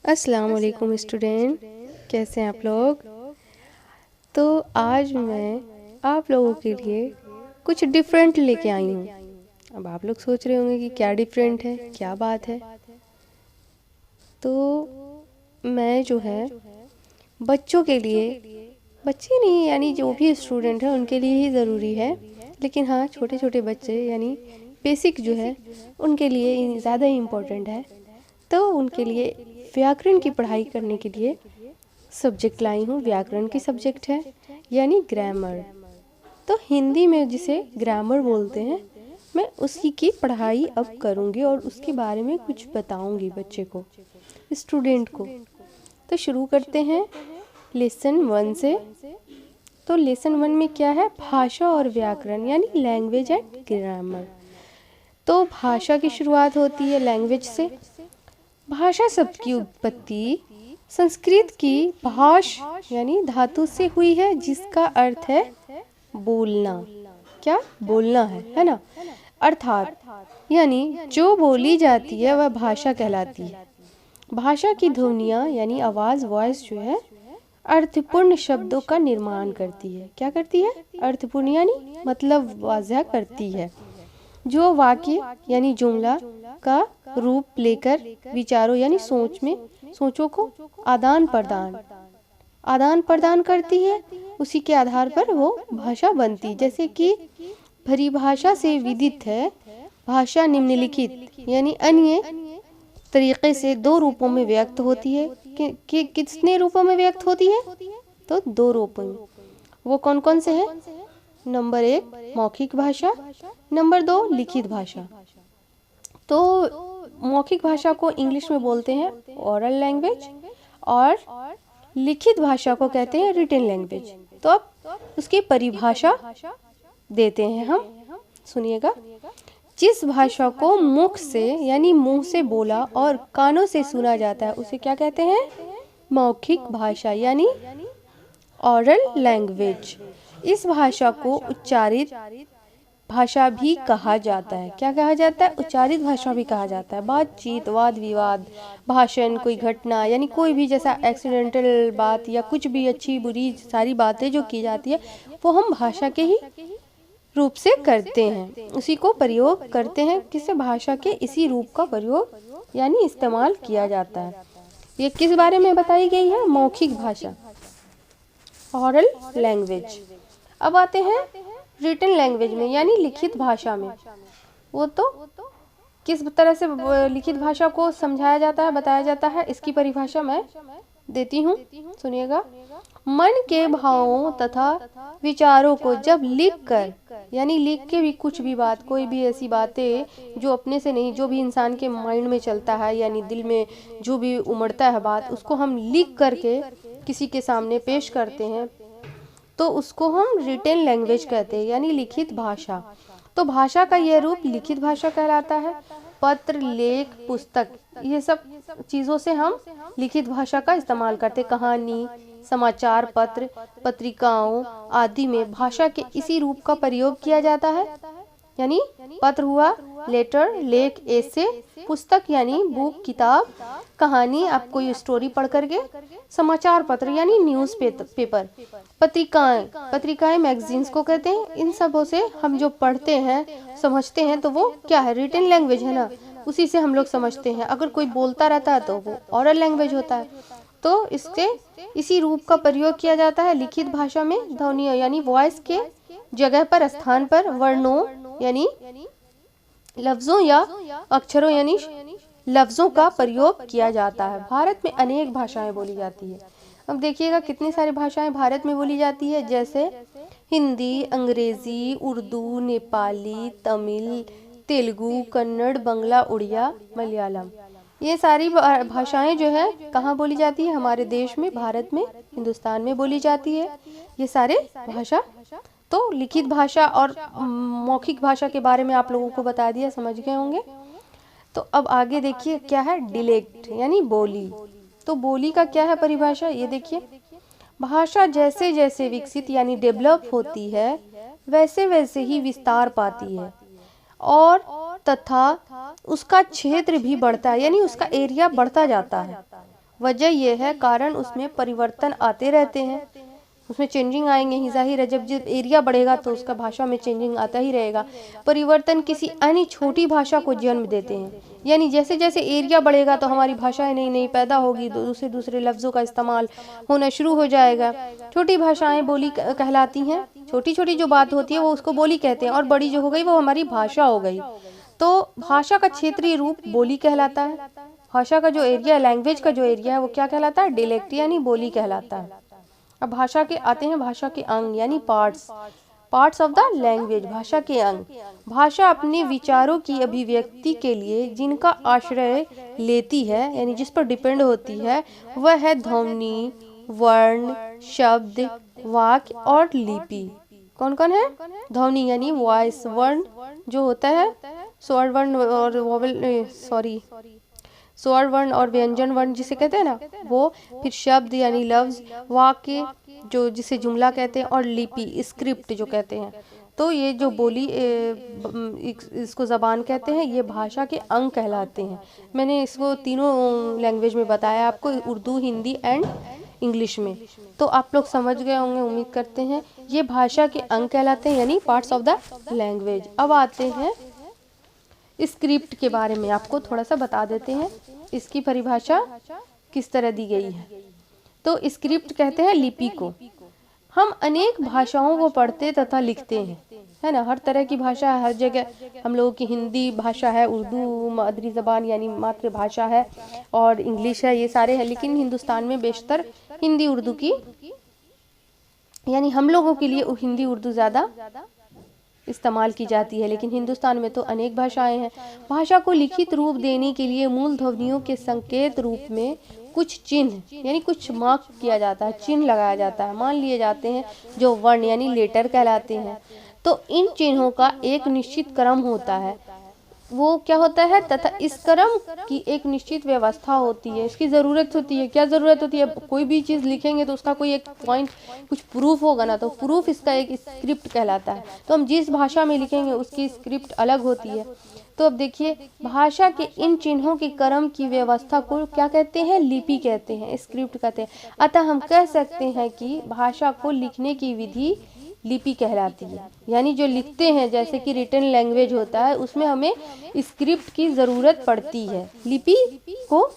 अस्सलाम वालेकुम स्टूडेंट, कैसे हैं आप लोग। तो आज मैं आप लोगों के लिए कुछ डिफरेंट लेके आई हूँ। अब आप लोग सोच रहे होंगे कि क्या डिफरेंट है, क्या बात है। तो मैं जो है बच्चों के लिए, बच्चे नहीं यानी जो भी स्टूडेंट है उनके लिए ही ज़रूरी है, लेकिन हाँ छोटे छोटे बच्चे यानी बेसिक जो है उनके लिए ज़्यादा ही इम्पोर्टेंट है। तो उनके लिए व्याकरण की पढ़ाई करने के लिए सब्जेक्ट लाई हूँ। व्याकरण की सब्जेक्ट है यानी ग्रामर। तो हिंदी में जिसे ग्रामर बोलते हैं, मैं उसी की पढ़ाई अब करूँगी और उसके बारे में कुछ बताऊँगी बच्चे को, स्टूडेंट को। तो शुरू करते हैं लेसन 1 से। तो लेसन 1 में क्या है, भाषा और व्याकरण यानी लैंग्वेज एंड ग्रामर। तो भाषा की शुरुआत होती है लैंग्वेज से। भाषा शब्द की उत्पत्ति संस्कृत की भाष यानी धातु से हुई है, जिसका अर्थ है बोलना। क्या बोलना है ना। अर्थात यानी जो बोली जाती है वह भाषा कहलाती है। भाषा की ध्वनियाँ यानी आवाज़, वॉइस जो है अर्थपूर्ण शब्दों का निर्माण करती है। क्या करती है, अर्थपूर्ण यानी मतलब वाज़ह करती है, जो वाक्य यानी जुमला का रूप लेकर विचारों यानी सोचों को आदान प्रदान करती है। उसी के आधार पर वो भाषा बनती। जैसे कि परिभाषा से विदित है, भाषा निम्नलिखित यानी अन्य तरीके से 2 रूपों में व्यक्त होती है। कि कितने रूपों में व्यक्त होती है, तो 2 रूपों में। वो कौन कौन से हैं? नंबर 1 मौखिक भाषा, नंबर 2 लिखित भाषा। तो मौखिक भाषा को इंग्लिश में बोलते हैं ओरल लैंग्वेज और लिखित भाषा को कहते हैं रिटन लैंग्वेज। तो अब उसकी परिभाषा देते हैं हम, सुनिएगा। जिस भाषा को मुख से यानी मुंह से बोला और कानों से सुना जाता है उसे क्या कहते हैं, मौखिक भाषा यानी ओरल लैंग्वेज। इस भाषा को उच्चारित भाषा भी कहा जाता है। क्या कहा जाता है, उच्चारित भाषा भी कहा जाता है। बातचीत, वाद विवाद, भाषण, कोई घटना यानी कोई भी जैसा एक्सीडेंटल बात या कुछ भी अच्छी बुरी सारी बातें जो की जाती है वो हम भाषा के ही रूप से करते हैं, उसी को प्रयोग करते हैं। किसी भाषा के इसी रूप का प्रयोग यानी इस्तेमाल किया जाता है। ये किस बारे में बताई गई है, मौखिक भाषा, ओरल लैंग्वेज। अब आते हैं रिटन लैंग्वेज में यानी लिखित भाषा में। वो तो किस तरह से लिखित भाषा को समझाया जाता है, बताया जाता है, इसकी परिभाषा मैं देती हूँ, सुनिएगा। मन के भावों तथा विचारों को जब लिख कर यानी लिख के भी कुछ भी बात, कोई भी ऐसी बातें जो अपने से नहीं, जो भी इंसान के माइंड में चलता है यानी दिल में जो भी उमड़ता है बात, उसको हम लिख करके किसी के सामने पेश करते हैं, तो उसको हम रिटन लैंग्वेज कहते हैं यानी लिखित भाषा। तो भाषा का यह रूप लिखित भाषा कहलाता है। पत्र, लेख, पुस्तक, ये सब चीज़ों से हम लिखित भाषा का इस्तेमाल करते। कहानी, समाचार पत्र, पत्रिकाओं आदि में भाषा के इसी रूप का प्रयोग किया जाता है। यानी पत्र हुआ लेटर, लेख ऐसे, पुस्तक यानी बुक किताब, कहानी आप कोई स्टोरी पढ़ करके, समाचार पत्र यानी न्यूज़ पेपर, पत्रिकाएं मैगजीन्स को कहते हैं। इन सबों से हम जो पढ़ते हैं समझते हैं तो वो क्या है, रिटन लैंग्वेज है ना, उसी से हम लोग समझते हैं। अगर कोई बोलता रहता है तो वो ओरल लैंग्वेज होता है। तो इसके इसी रूप का प्रयोग किया जाता है। लिखित भाषा में ध्वनियों यानी वॉइस के जगह पर, स्थान पर वर्णों यानी लफ्जों या अक्षरों यानी लफ्जों का प्रयोग किया जाता है। भारत में अनेक भाषाएं बोली जाती है। अब देखिएगा कितनी सारी भाषाएं भारत में बोली जाती है, जैसे हिंदी, अंग्रेजी, उर्दू, नेपाली, तमिल, तेलुगु, कन्नड़, बंगला, उड़िया, मलयालम। ये सारी भाषाएं जो है कहाँ बोली जाती है, हमारे देश में, भारत में, हिंदुस्तान में बोली जाती है ये सारे भाषा। तो लिखित भाषा और मौखिक भाषा के बारे में आप लोगों को बता दिया, समझ गए होंगे। तो अब आगे देखिए क्या है, डिलेक्ट यानी बोली। तो बोली का क्या है परिभाषा, ये देखिए। भाषा जैसे जैसे विकसित यानी डेवलप होती है वैसे वैसे ही विस्तार पाती है और तथा उसका क्षेत्र भी बढ़ता है यानी उसका एरिया बढ़ता जाता है। वजह यह है, कारण उसमें परिवर्तन आते रहते हैं, उसमें चेंजिंग आएंगे ही, जाहिर है जब जब एरिया बढ़ेगा तो उसका भाषा में चेंजिंग आता ही रहेगा। परिवर्तन किसी अन्य छोटी भाषा को जन्म देते हैं, यानी जैसे जैसे एरिया बढ़ेगा तो हमारी भाषाएं नई नई पैदा होगी, दूसरे दूसरे लफ्ज़ों का इस्तेमाल होना शुरू हो जाएगा। छोटी भाषाएं बोली कहलाती हैं, छोटी छोटी जो बात होती है वो उसको बोली कहते हैं, और बड़ी जो हो गई वो हमारी भाषा हो गई। तो भाषा का क्षेत्रीय रूप बोली कहलाता है। भाषा का जो एरिया, लैंग्वेज का जो एरिया है वो क्या कहलाता है? डायलेक्ट यानी बोली कहलाता है। अब भाषा के आते हैं भाषा के अंग यानी पार्ट्स ऑफ द लैंग्वेज, भाषा के अंग। भाषा अपने विचारों की अभिव्यक्ति के लिए जिनका आश्रय लेती है, यानी जिस पर डिपेंड होती है, वह है ध्वनि, वर्ण, शब्द, वाक्य और लिपि। कौन कौन है? ध्वनि यानी वॉइस, वर्ण जो होता है स्वर वर्ण और वोवेल स्वर वर्ण और व्यंजन वर्ण जिसे कहते हैं ना वो, फिर शब्द यानी लफ्ज, वाक्य जो जिसे जुमला कहते हैं, और लिपि स्क्रिप्ट जो कहते हैं। तो ये जो बोली इसको ज़बान कहते हैं, ये भाषा के अंग कहलाते हैं। मैंने इसको तीनों लैंग्वेज में बताया आपको, उर्दू, हिंदी एंड इंग्लिश में। तो आप लोग समझ गए होंगे, उम्मीद करते हैं। ये भाषा के अंग कहलाते हैं यानी पार्ट्स ऑफ द लैंग्वेज। अब आते हैं स्क्रिप्ट के बारे में, आपको थोड़ा सा बता देते हैं इसकी परिभाषा किस तरह दी गई है। तो स्क्रिप्ट कहते हैं लिपि को। हम अनेक भाषाओं को पढ़ते तथा लिखते हैं, है ना। हर तरह की भाषा है, हर जगह हम लोगों की हिंदी भाषा है, उर्दू मादरी ज़बान यानी मातृभाषा है, और इंग्लिश है, ये सारे हैं। लेकिन हिंदुस्तान में बेशतर हिंदी उर्दू की, यानी हम लोगों के लिए हिंदी उर्दू ज़्यादा इस्तेमाल की जाती है, लेकिन हिंदुस्तान में तो अनेक भाषाएं हैं। भाषा को लिखित रूप देने के लिए मूल ध्वनियों के संकेत रूप में कुछ चिन्ह यानी कुछ मार्क किया जाता है, चिन्ह लगाया जाता है, मान लिए जाते हैं, जो वर्ण यानी लेटर कहलाते हैं। तो इन चिन्हों का एक निश्चित क्रम होता है, वो क्या होता है, तथा इस क्रम की एक निश्चित व्यवस्था होती है, इसकी ज़रूरत होती है। क्या ज़रूरत होती है? कोई भी चीज़ लिखेंगे तो उसका कोई एक पॉइंट, कुछ प्रूफ होगा ना, तो प्रूफ इसका एक स्क्रिप्ट कहलाता है। तो हम जिस भाषा में लिखेंगे उसकी स्क्रिप्ट अलग होती है। तो अब देखिए, भाषा के इन चिन्हों के क्रम की व्यवस्था को क्या कहते हैं? लिपि कहते हैं, स्क्रिप्ट कहते हैं। अतः हम कह सकते हैं कि भाषा को लिखने की विधि लिपि कहलाती है, यानी जो लिखते हैं, जैसे कि रिटन लैंग्वेज होता है, उसमें हमें स्क्रिप्ट की ज़रूरत पड़ती है, लिपि को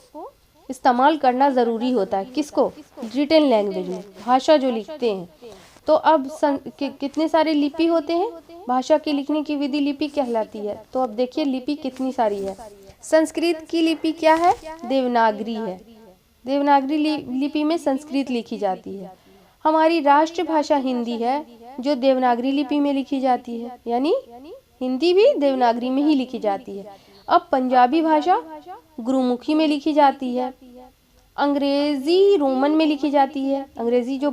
इस्तेमाल करना ज़रूरी होता है। किसको? रिटन लैंग्वेज में, भाषा जो लिखते हैं। तो अब कितने सारे लिपि होते हैं? भाषा के लिखने की विधि लिपि कहलाती है। तो अब देखिए लिपि कितनी सारी है। संस्कृत की लिपि क्या है? देवनागरी है। देवनागरी लिपि में संस्कृत लिखी जाती है। हमारी राष्ट्रभाषा हिंदी है, जो देवनागरी लिपि में लिखी जाती है, यानी हिंदी भी देवनागरी में ही लिखी जाती है। अब पंजाबी भाषा गुरुमुखी में लिखी जाती है। अंग्रेजी रोमन में लिखी जाती है। अंग्रेजी जो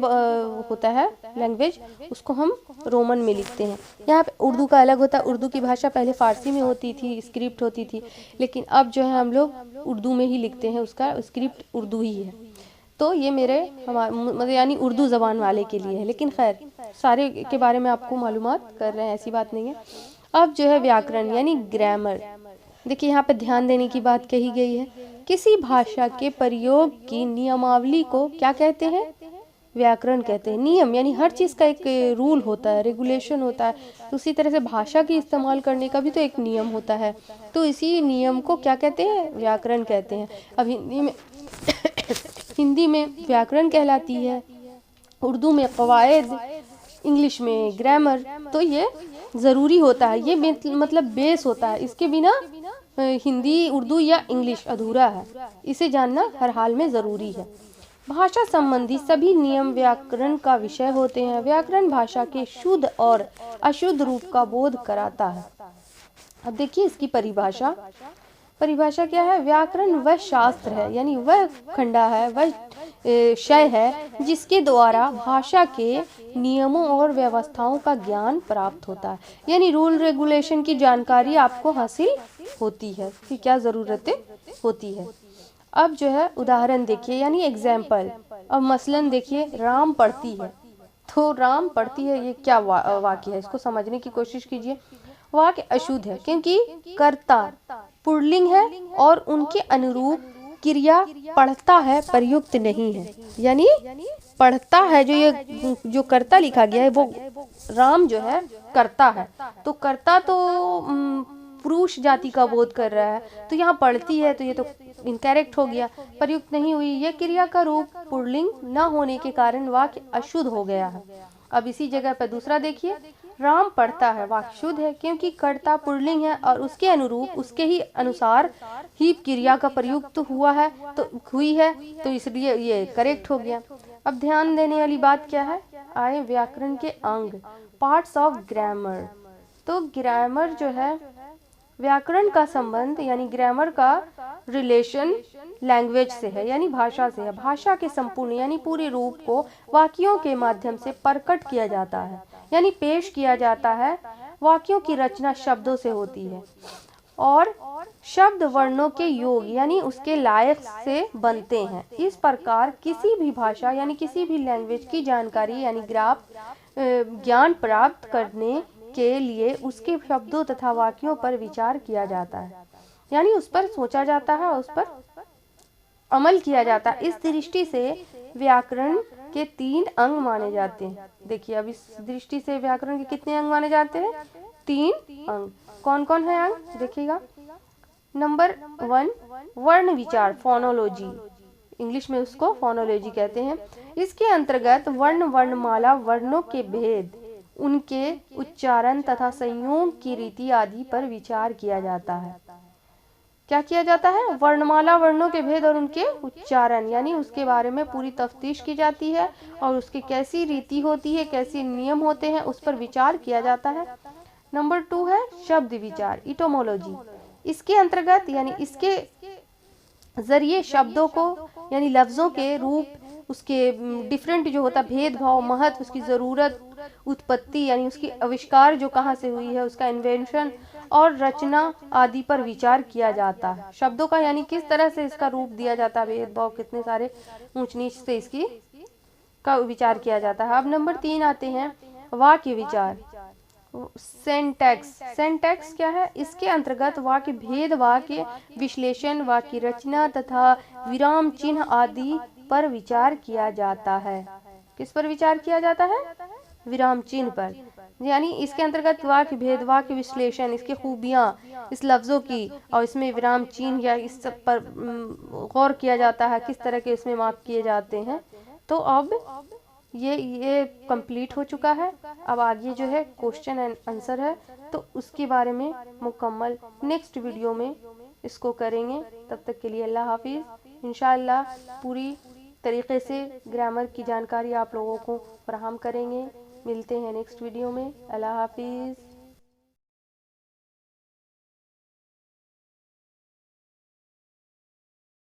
होता है लैंग्वेज, उसको हम रोमन में लिखते हैं। यहाँ पे उर्दू का अलग होता है। उर्दू की भाषा पहले फारसी में होती थी, स्क्रिप्ट होती थी, लेकिन अब जो है हम लोग उर्दू में ही लिखते हैं, उसका स्क्रिप्ट उर्दू ही है। तो ये मतलब यानी उर्दू ज़बान वाले के लिए है, लेकिन खैर सारे के बारे में आपको मालूमात कर रहे हैं, ऐसी बात नहीं है। अब जो है व्याकरण यानी ग्रामर, देखिए यहाँ पे ध्यान देने की बात कही गई है। किसी भाषा के प्रयोग की नियमावली को क्या कहते हैं? व्याकरण कहते हैं। नियम यानी हर चीज़ का एक रूल होता है, रेगुलेशन होता है। तो उसी तरह से भाषा की इस्तेमाल करने का भी तो एक नियम होता है, तो इसी नियम को क्या कहते हैं? व्याकरण कहते हैं। अब हिंदी में व्याकरण कहलाती है, उर्दू में कवायद, इंग्लिश में ग्रामर। तो ये ज़रूरी होता है, ये मतलब बेस होता है। इसके बिना हिंदी, उर्दू या इंग्लिश अधूरा है, इसे जानना हर हाल में ज़रूरी है। भाषा संबंधी सभी नियम व्याकरण का विषय होते हैं। व्याकरण भाषा के शुद्ध और अशुद्ध रूप का बोध कराता है। अब देखिए इसकी परिभाषा क्या है? व्याकरण वह शास्त्र है, यानी वह खंडा है, वह शय है जिसके द्वारा भाषा के नियमों और व्यवस्थाओं का ज्ञान प्राप्त होता है, यानी रूल रेगुलेशन की जानकारी आपको हासिल होती है, कि क्या ज़रूरतें होती है। अब जो है उदाहरण देखिए, यानी एग्जाम्पल। अब मसलन देखिए, राम पढ़ती है, तो राम पढ़ती है, ये क्या वाक्य है, इसको समझने की कोशिश कीजिए। वाक्य अशुद्ध है, क्योंकि कर्ता पुल्लिंग है और उनके अनुरूप क्रिया पढ़ता है प्रयुक्त नहीं है, यानी पढ़ता है जो कर्ता लिखा गया है वो राम जो है कर्ता है, तो कर्ता तो पुरुष जाति का बोध कर रहा है, तो यहाँ पढ़ती है तो ये तो इनकरेक्ट हो गया, प्रयुक्त नहीं हुई। यह क्रिया का रूप पुल्लिंग न होने के कारण वाक्य अशुद्ध हो गया है। अब इसी जगह पर दूसरा देखिए, राम पढ़ता है, वाक्य शुद्ध है क्योंकि कर्ता पुल्लिंग है और उसके अनुरूप उसके ही अनुसार ही क्रिया का प्रयुक्त हुआ है तो हुई है, तो इसलिए ये करेक्ट हो गया। अब ध्यान देने वाली बात क्या है, आए व्याकरण के अंग, पार्ट्स ऑफ ग्रामर। तो ग्रामर जो है व्याकरण का संबंध यानी ग्रामर का रिलेशन लैंग्वेज से है, यानी भाषा से है। भाषा के संपूर्ण यानी पूरे रूप को वाक्यों के माध्यम से प्रकट किया जाता है, यानी पेश किया जाता है। वाक्यों की रचना शब्दों से होती है और शब्द वर्णों के योग यानी उसके लायक से बनते हैं। इस प्रकार किसी भी भाषा यानी किसी भी लैंग्वेज की जानकारी यानी ज्ञान प्राप्त करने के लिए उसके शब्दों तथा वाक्यों पर विचार किया जाता है, यानी उस पर सोचा जाता है, उस पर अमल किया जाता है। इस दृष्टि से व्याकरण के 3 अंग माने जाते हैं। देखिए अब इस दृष्टि से व्याकरण के कितने अंग माने जाते हैं, 3 अंग। कौन कौन है अंग देखिएगा। नंबर 1 वर्ण विचार, फोनोलॉजी, इंग्लिश में उसको फोनोलॉजी कहते हैं। इसके अंतर्गत वर्णमाला वर्णों के भेद, उनके उच्चारण तथा संयोग की रीति आदि पर विचार किया जाता है। क्या किया जाता है, वर्णमाला वर्णों के भेद और उनके उच्चारण यानी उसके बारे में पूरी तफ्तीश की जाती है और उसकी कैसी रीति होती है, कैसे नियम होते हैं, उस पर विचार किया जाता है। नंबर 2 है शब्द विचार, इटोमोलॉजी। इसके अंतर्गत यानी इसके जरिए शब्दों को यानी लफ्जों के रूप, उसके डिफरेंट जो होता भेदभाव, महत्व, उसकी ज़रूरत, उत्पत्ति यानी उसकी आविष्कार जो कहाँ से हुई है, उसका इन्वेंशन और रचना आदि पर विचार किया जाता है। शब्दों का यानी किस तरह से इसका रूप दिया जाता है, भेदभाव, कितने सारे ऊंच नीच से इसकी का विचार किया जाता है। अब नंबर 3 आते हैं वाक्य विचार, सेंटेक्स। सेंटेक्स क्या है, इसके अंतर्गत वाक्य भेद, वाक्य विश्लेषण, वाक्य रचना तथा विराम चिन्ह आदि पर विचार किया जाता है। किस पर विचार किया जाता है, विराम चिन्ह पर। यानी इसके अंतर्गत वाक्य भेद, वाक्य विश्लेषण, इसकी खूबियाँ, इस लफ्ज़ों की और इसमें विराम चिन्ह या इस सब पर गौर किया जाता है, किस तरह के इसमें मार्क किए जाते हैं। तो अब ये कंप्लीट हो चुका है। अब आगे जो है क्वेश्चन एंड आंसर है, तो उसके बारे में मुकम्मल नेक्स्ट वीडियो में इसको करेंगे। तब तक के लिए अल्लाह हाफिज़। इंशाअल्लाह पूरी तरीके से ग्रामर की जानकारी आप लोगों को फराहम करेंगे। मिलते हैं नेक्स्ट वीडियो में। अल्लाह हाफिज़।